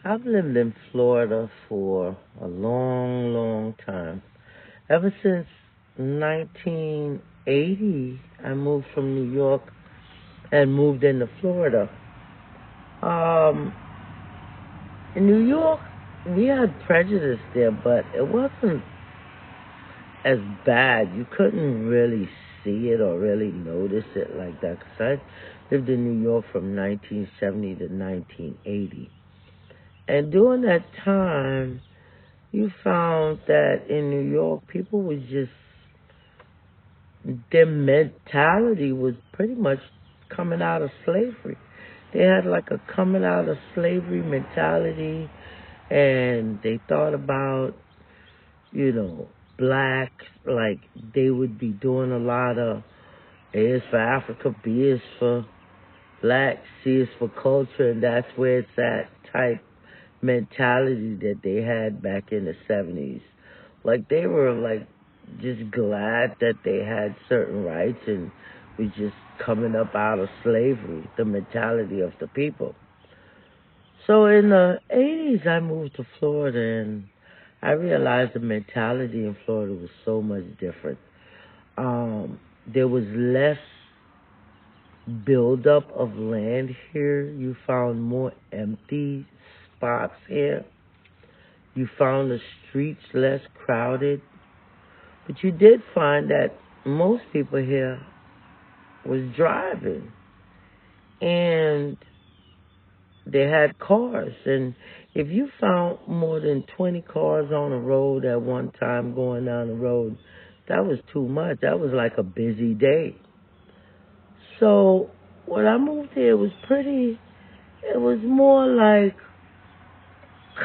I've lived in Florida for a long, long time. Ever since 1980, I moved from New York and moved into Florida. Um, in New York, we had prejudice there, but it wasn't as bad. You couldn't really see it or really notice it like that because I lived in New York from 1970 to 1980. And during that time, you found that in New York, people was just, their mentality was pretty much coming out of slavery. They had like a coming out of slavery mentality, and they thought about, you know, blacks, like they would be doing a lot of A is for Africa, B is for black, C is for culture, and that's where it's at type mentality that they had back in the 70s. Like they were like just glad that they had certain rights and was just coming up out of slavery, the mentality of the people. So in the 80s, I moved to Florida and I realized the mentality in Florida was so much different. There was less buildup of land here. You found more empty spots here. You found the streets less crowded. But you did find that most people here was driving and they had cars. And if you found more than 20 cars on the road at one time going down the road, that was too much. That was like a busy day. So when I moved here, it was more like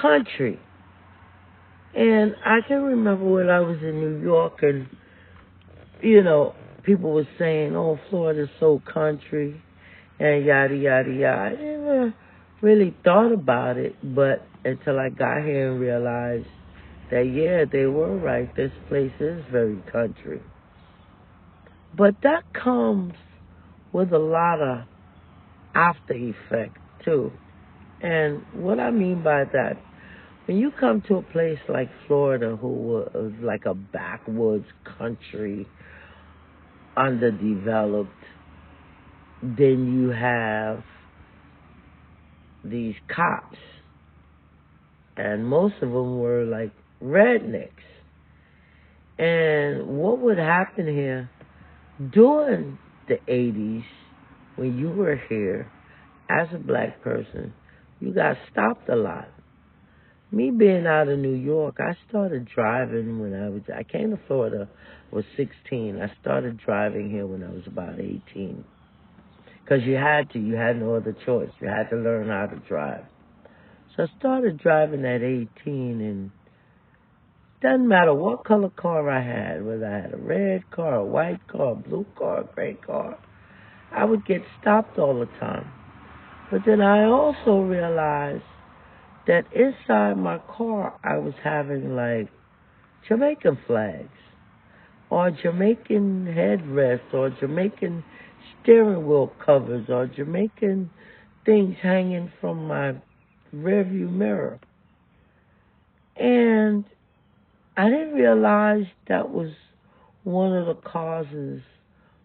country. And I can remember when I was in New York and, you know, people were saying, oh, Florida's so country and yada, yada, yada. I never really thought about it, but until I got here and realized that, yeah, they were right. This place is very country. But that comes with a lot of after effect, too. And what I mean by that, when you come to a place like Florida, who was like a backwoods country, underdeveloped, then you have these cops, and most of them were like rednecks. And what would happen here during the 80s, when you were here as a black person, you got stopped a lot. Me being out of New York, I started driving when I came to Florida, I was 16. I started driving here when I was about 18. Because you had no other choice. You had to learn how to drive. So I started driving at 18, and doesn't matter what color car I had, whether I had a red car, a white car, a blue car, a gray car, I would get stopped all the time. But then I also realized that inside my car I was having like Jamaican flags or Jamaican headrests or Jamaican steering wheel covers or Jamaican things hanging from my rearview mirror. And I didn't realize that was one of the causes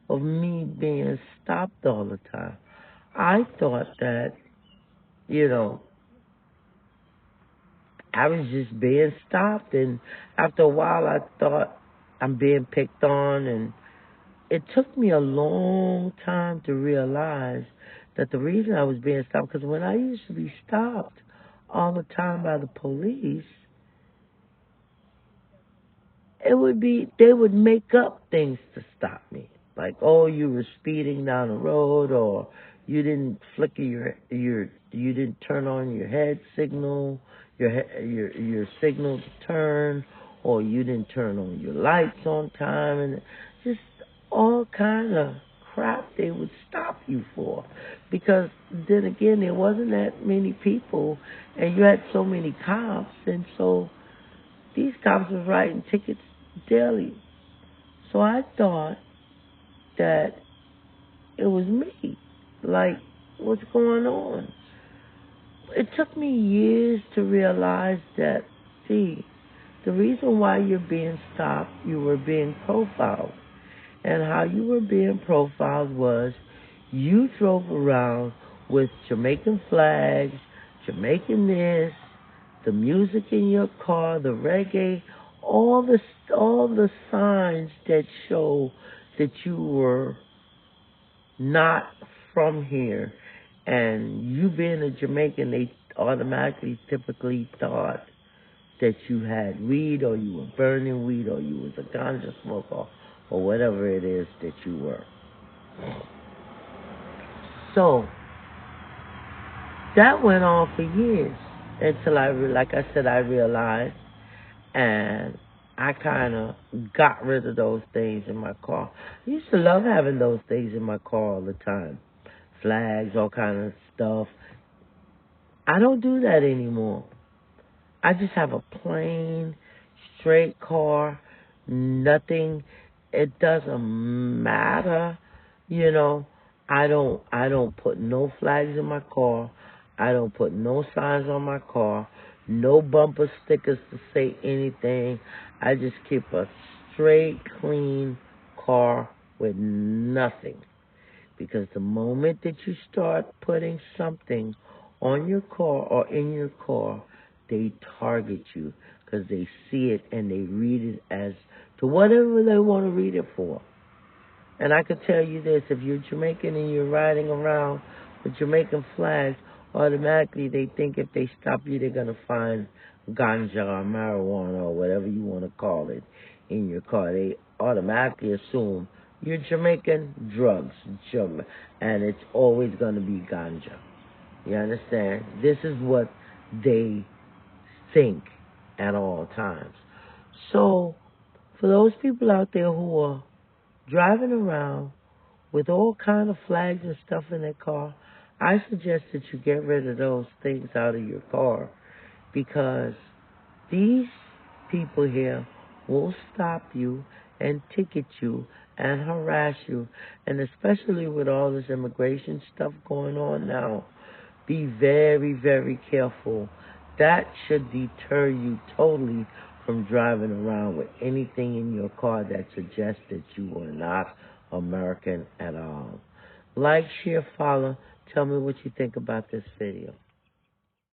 of me being stopped all the time. I thought that, you know, I was just being stopped, and after a while I thought I'm being picked on, and it took me a long time to realize that the reason I was being stopped, because when I used to be stopped all the time by the police, they would make up things to stop me. Like, oh, you were speeding down the road, or you didn't flicker you didn't turn on your head signal, your signal to turn, or you didn't turn on your lights on time, and just all kind of crap they would stop you for. Because then again, there wasn't that many people, and you had so many cops, and so these cops was writing tickets daily. So I thought that it was me. Like, what's going on? it took me years to realize that, see, the reason why you're being stopped, you were being profiled. And how you were being profiled was you drove around with Jamaican flags, Jamaican this, the music in your car, the reggae, all the signs that show that you were not from here. And you being a Jamaican, they automatically typically thought that you had weed or you were burning weed or you was a ganja smoker or whatever it is that you were. So that went on for years until like I said, I realized, and I kind of got rid of those things in my car. I used to love having those things in my car all the time. Flags, all kind of stuff. I don't do that anymore. I just have a plain, straight car. Nothing. It doesn't matter. You know, I don't put no flags in my car. I don't put no signs on my car. No bumper stickers to say anything. I just keep a straight, clean car with nothing. Because the moment that you start putting something on your car or in your car, they target you because they see it and they read it as to whatever they want to read it for. And I can tell you this, if you're Jamaican and you're riding around with Jamaican flags, automatically they think if they stop you, they're going to find ganja or marijuana or whatever you want to call it in your car. They automatically assume you're Jamaican drugs, and it's always going to be ganja. You understand? This is what they think at all times. So, for those people out there who are driving around with all kind of flags and stuff in their car, I suggest that you get rid of those things out of your car, because these people here will stop you and ticket you and harass you. And especially with all this immigration stuff going on now, be very, very careful. That should deter you totally from driving around with anything in your car that suggests that you are not American at all. Like, share, follow. Tell me what you think about this video.